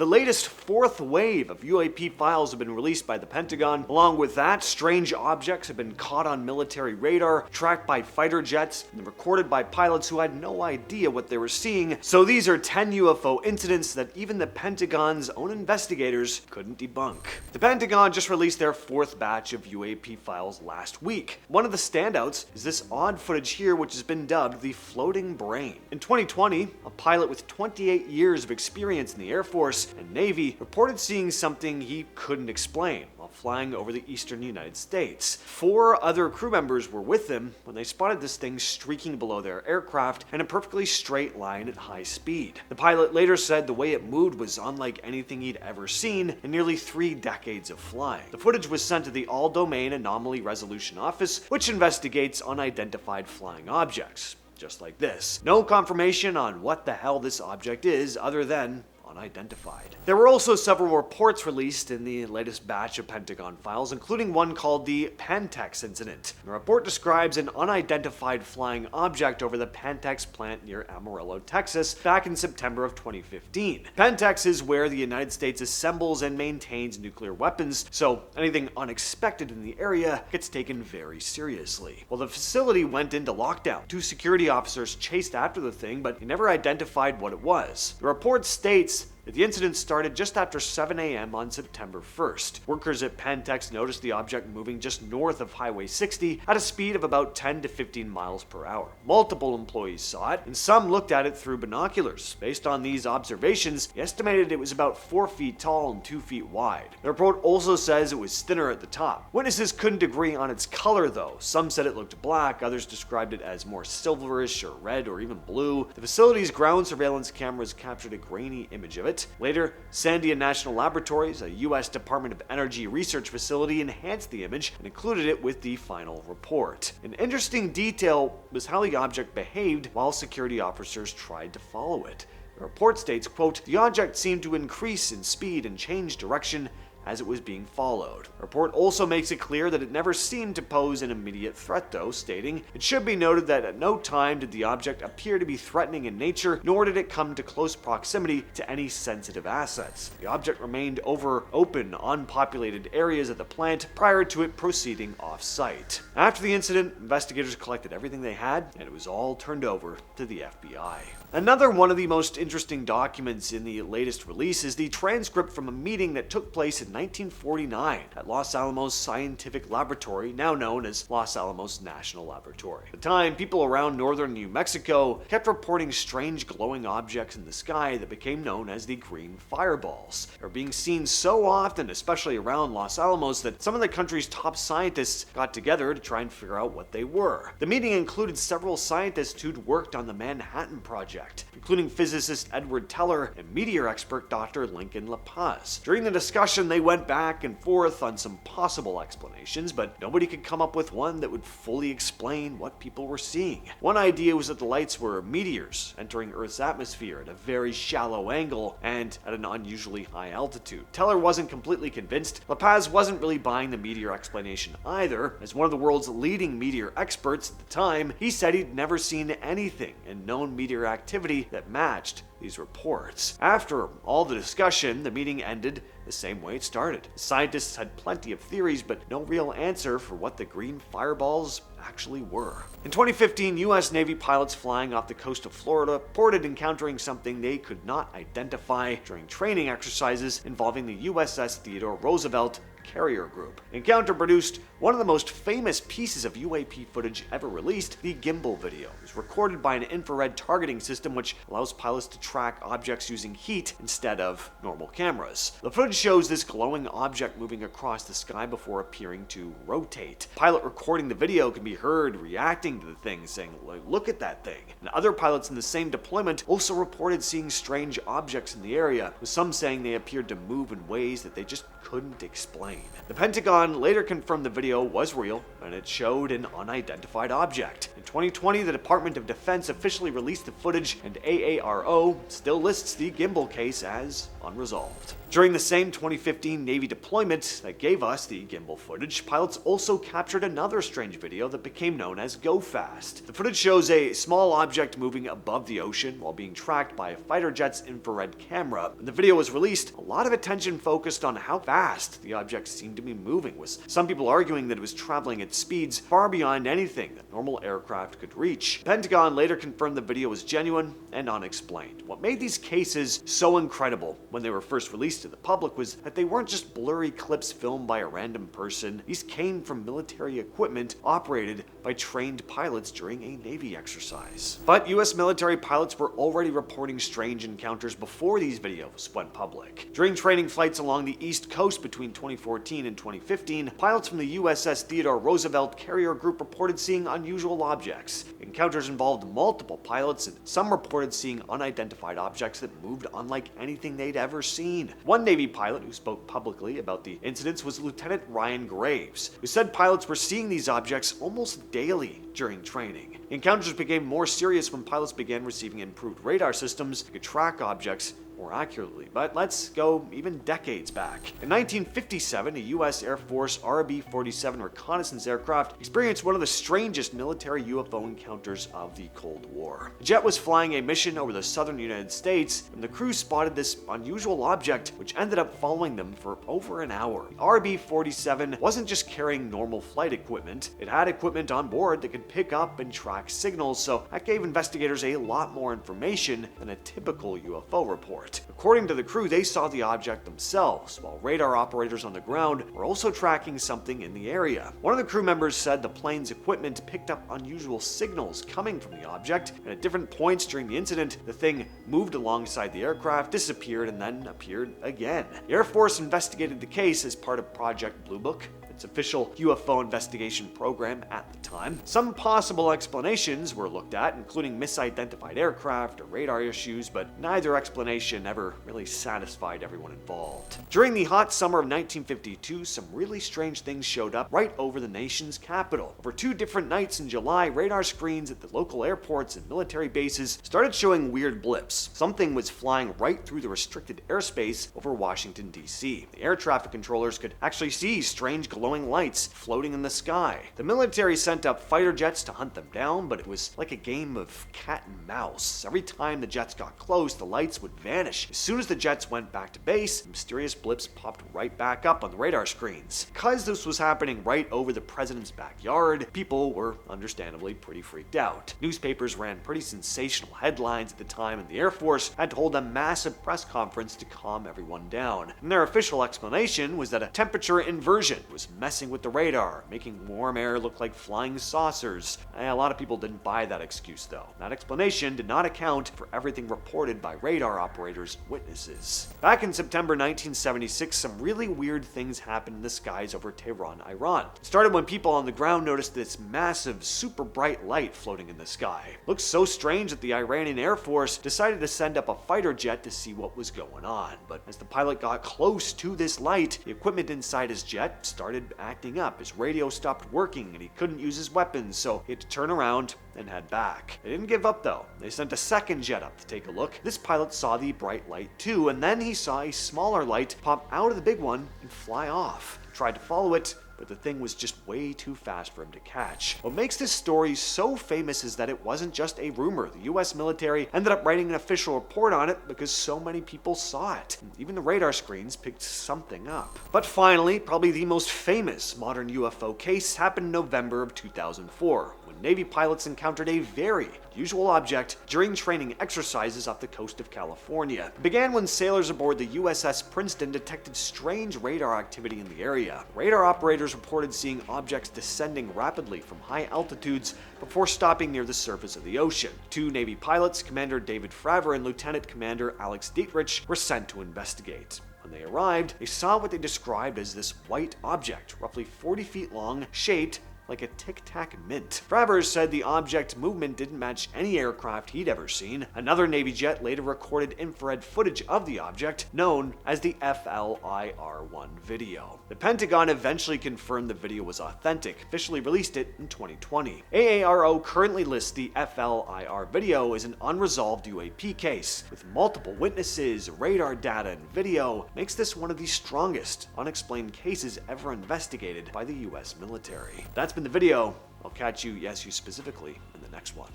The latest fourth wave of UAP files have been released by the Pentagon. Along with that, strange objects have been caught on military radar, tracked by fighter jets, and recorded by pilots who had no idea what they were seeing. So these are 10 UFO incidents that even the Pentagon's own investigators couldn't debunk. The Pentagon just released their fourth batch of UAP files last week. One of the standouts is this odd footage here, which has been dubbed the floating brain. In 2020, a pilot with 28 years of experience in the Air Force and Navy reported seeing something he couldn't explain while flying over the eastern United States. 4 other crew members were with him when they spotted this thing streaking below their aircraft in a perfectly straight line at high speed. The pilot later said the way it moved was unlike anything he'd ever seen in nearly 3 decades of flying. The footage was sent to the All-Domain Anomaly Resolution Office, which investigates unidentified flying objects. Just like this. No confirmation on what the hell this object is other than unidentified. There were also several reports released in the latest batch of Pentagon files, including one called the Pantex Incident. The report describes an unidentified flying object over the Pantex plant near Amarillo, Texas, back in September of 2015. Pantex is where the United States assembles and maintains nuclear weapons, so anything unexpected in the area gets taken very seriously. Well, the facility went into lockdown. 2 security officers chased after the thing, but they never identified what it was. The report states that the incident started just after 7 a.m. on September 1st. Workers at Pantex noticed the object moving just north of Highway 60 at a speed of about 10 to 15 miles per hour. Multiple employees saw it, and some looked at it through binoculars. Based on these observations, he estimated it was about 4 feet tall and 2 feet wide. The report also says it was thinner at the top. Witnesses couldn't agree on its color though. Some said it looked black, others described it as more silverish or red or even blue. The facility's ground surveillance cameras captured a grainy image of it. Later, Sandia National Laboratories, a U.S. Department of Energy research facility, enhanced the image and included it with the final report. An interesting detail was how the object behaved while security officers tried to follow it. The report states, quote, "The object seemed to increase in speed and change direction as it was being followed." The report also makes it clear that it never seemed to pose an immediate threat though, stating, "It should be noted that at no time did the object appear to be threatening in nature, nor did it come to close proximity to any sensitive assets. The object remained over open, unpopulated areas of the plant prior to it proceeding off-site." After the incident, investigators collected everything they had, and it was all turned over to the FBI. Another one of the most interesting documents in the latest release is the transcript from a meeting that took place in 1949 at Los Alamos Scientific Laboratory, now known as Los Alamos National Laboratory. At the time, people around northern New Mexico kept reporting strange glowing objects in the sky that became known as the green fireballs. They were being seen so often, especially around Los Alamos, that some of the country's top scientists got together to try and figure out what they were. The meeting included several scientists who'd worked on the Manhattan Project, including physicist Edward Teller and meteor expert Dr. Lincoln La Paz. During the discussion, they went back and forth on some possible explanations, but nobody could come up with one that would fully explain what people were seeing. One idea was that the lights were meteors entering Earth's atmosphere at a very shallow angle and at an unusually high altitude. Teller wasn't completely convinced. La Paz wasn't really buying the meteor explanation either. As one of the world's leading meteor experts at the time, he said he'd never seen anything in known meteor activity that matched these reports. After all the discussion, the meeting ended the same way it started. The scientists had plenty of theories, but no real answer for what the green fireballs actually were. In 2015, U.S. Navy pilots flying off the coast of Florida reported encountering something they could not identify during training exercises involving the USS Theodore Roosevelt carrier group. The encounter produced one of the most famous pieces of UAP footage ever released, the Gimbal video. It was recorded by an infrared targeting system which allows pilots to track objects using heat instead of normal cameras. The footage shows this glowing object moving across the sky before appearing to rotate. The pilot recording the video can be heard reacting to the thing, saying, "Look at that thing." And other pilots in the same deployment also reported seeing strange objects in the area, with some saying they appeared to move in ways that they just couldn't explain. The Pentagon later confirmed the video was real, and it showed an unidentified object. In 2020, the Department of Defense officially released the footage, and AARO still lists the Gimbal case as unresolved. During the same 2015 Navy deployment that gave us the gimbal footage, pilots also captured another strange video that became known as GoFast. The footage shows a small object moving above the ocean while being tracked by a fighter jet's infrared camera. When the video was released, a lot of attention focused on how fast the object seemed to be moving, with some people arguing that it was traveling at speeds far beyond anything that normal aircraft could reach. The Pentagon later confirmed the video was genuine and unexplained. What made these cases so incredible when they were first released to the public was that they weren't just blurry clips filmed by a random person. These came from military equipment operated by trained pilots during a Navy exercise. But US military pilots were already reporting strange encounters before these videos went public. During training flights along the East Coast between 2014 and 2015, pilots from the USS Theodore Roosevelt carrier group reported seeing unusual objects. Encounters involved multiple pilots, and some reported seeing unidentified objects that moved unlike anything they'd ever seen. One Navy pilot who spoke publicly about the incidents was Lieutenant Ryan Graves, who said pilots were seeing these objects almost daily during training. Encounters became more serious when pilots began receiving improved radar systems that could track objects more accurately, but let's go even decades back. In 1957, a U.S. Air Force RB-47 reconnaissance aircraft experienced one of the strangest military UFO encounters of the Cold War. The jet was flying a mission over the southern United States when the crew spotted this unusual object, which ended up following them for over an hour. The RB-47 wasn't just carrying normal flight equipment, it had equipment on board that could pick up and track signals, so that gave investigators a lot more information than a typical UFO report. According to the crew, they saw the object themselves, while radar operators on the ground were also tracking something in the area. One of the crew members said the plane's equipment picked up unusual signals coming from the object, and at different points during the incident, the thing moved alongside the aircraft, disappeared, and then appeared again. The Air Force investigated the case as part of Project Blue Book, its official UFO investigation program at the time. Some possible explanations were looked at, including misidentified aircraft or radar issues, but neither explanation ever really satisfied everyone involved. During the hot summer of 1952, some really strange things showed up right over the nation's capital. Over 2 different nights in July, radar screens at the local airports and military bases started showing weird blips. Something was flying right through the restricted airspace over Washington, D.C. The air traffic controllers could actually see strange glowing lights floating in the sky. The military sent up fighter jets to hunt them down, but it was like a game of cat and mouse. Every time the jets got close, the lights would vanish. As soon as the jets went back to base, the mysterious blips popped right back up on the radar screens. Because this was happening right over the president's backyard, people were understandably pretty freaked out. Newspapers ran pretty sensational headlines at the time, and the Air Force had to hold a massive press conference to calm everyone down. And their official explanation was that a temperature inversion was messing with the radar, making warm air look like flying saucers. A lot of people didn't buy that excuse though. That explanation did not account for everything reported by radar operators and witnesses. Back in September 1976, some really weird things happened in the skies over Tehran, Iran. It started when people on the ground noticed this massive, super bright light floating in the sky. It looked so strange that the Iranian Air Force decided to send up a fighter jet to see what was going on. But as the pilot got close to this light, the equipment inside his jet started acting up. His radio stopped working and he couldn't use his weapons, so he had to turn around and head back. They didn't give up though. They sent a second jet up to take a look. This pilot saw the bright light too, and then he saw a smaller light pop out of the big one and fly off. Tried to follow it, but the thing was just way too fast for him to catch. What makes this story so famous is that it wasn't just a rumor. The US military ended up writing an official report on it because so many people saw it. Even the radar screens picked something up. But finally, probably the most famous modern UFO case happened in November of 2004, when Navy pilots encountered a very unusual object during training exercises off the coast of California. It began when sailors aboard the USS Princeton detected strange radar activity in the area. Radar operators reported seeing objects descending rapidly from high altitudes before stopping near the surface of the ocean. 2 Navy pilots, Commander David Fravor and Lieutenant Commander Alex Dietrich, were sent to investigate. When they arrived, they saw what they described as this white object, roughly 40 feet long, shaped like a Tic Tac mint. Travers said the object movement didn't match any aircraft he'd ever seen. Another Navy jet later recorded infrared footage of the object, known as the FLIR-1 video. The Pentagon eventually confirmed the video was authentic, officially released it in 2020. AARO currently lists the FLIR video as an unresolved UAP case, with multiple witnesses, radar data, and video. Makes this one of the strongest unexplained cases ever investigated by the US military. That's been the video. I'll catch you, yes, you specifically, in the next one.